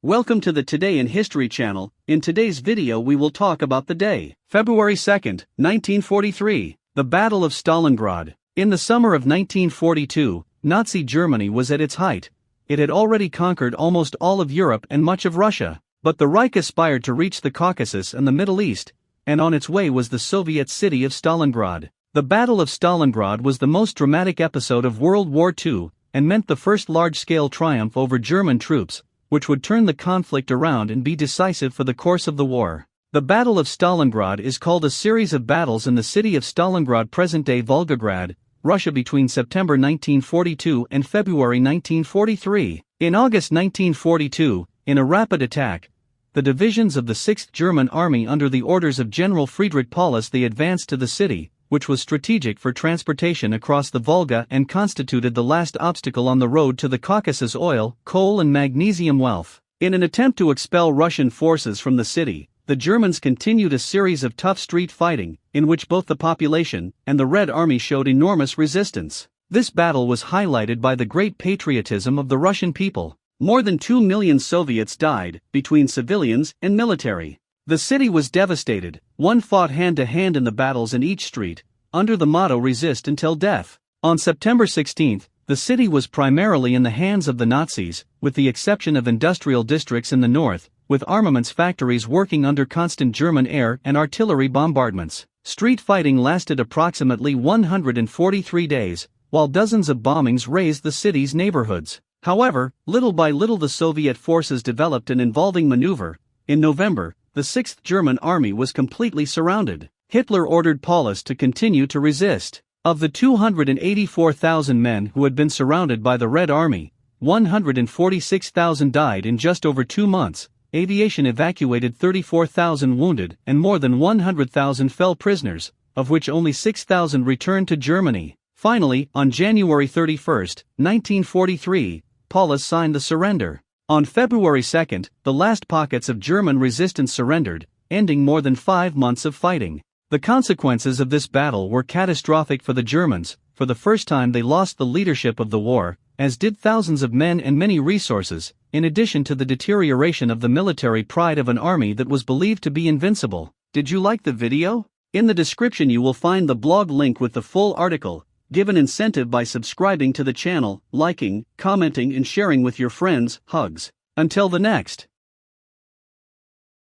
Welcome to the Today in History channel. In today's video we will talk about the day, February 2, 1943, the Battle of Stalingrad. In the summer of 1942, Nazi Germany was at its height. It had already conquered almost all of Europe and much of Russia, but the Reich aspired to reach the Caucasus and the Middle East, and on its way was the Soviet city of Stalingrad. The Battle of Stalingrad was the most dramatic episode of World War II, and meant the first large-scale triumph over German troops, which would turn the conflict around and be decisive for the course of the war. The Battle of Stalingrad is called a series of battles in the city of Stalingrad, present-day Volgograd, Russia, between September 1942 and February 1943. In August 1942, in a rapid attack, the divisions of the 6th German Army under the orders of General Friedrich Paulus they advanced to the city, which was strategic for transportation across the Volga and constituted the last obstacle on the road to the Caucasus oil, coal and magnesium wealth. In an attempt to expel Russian forces from the city, the Germans continued a series of tough street fighting, in which both the population and the Red Army showed enormous resistance. This battle was highlighted by the great patriotism of the Russian people. More than 2 million Soviets died, between civilians and military. The city was devastated. One fought hand-to-hand in the battles in each street, under the motto "Resist until death." On September 16, the city was primarily in the hands of the Nazis, with the exception of industrial districts in the north, with armaments factories working under constant German air and artillery bombardments. Street fighting lasted approximately 143 days, while dozens of bombings razed the city's neighborhoods. However, little by little the Soviet forces developed an involving maneuver. In November, the 6th German Army was completely surrounded. Hitler ordered Paulus to continue to resist. Of the 284,000 men who had been surrounded by the Red Army, 146,000 died in just over 2 months. Aviation evacuated 34,000 wounded and more than 100,000 fell prisoners, of which only 6,000 returned to Germany. Finally, on January 31, 1943, Paulus signed the surrender. On February 2, the last pockets of German resistance surrendered, ending more than 5 months of fighting. The consequences of this battle were catastrophic for the Germans. For the first time they lost the leadership of the war, as did thousands of men and many resources, in addition to the deterioration of the military pride of an army that was believed to be invincible. Did you like the video? In the description you will find the blog link with the full article. Give an incentive by subscribing to the channel, liking, commenting and sharing with your friends. Hugs. Until the next.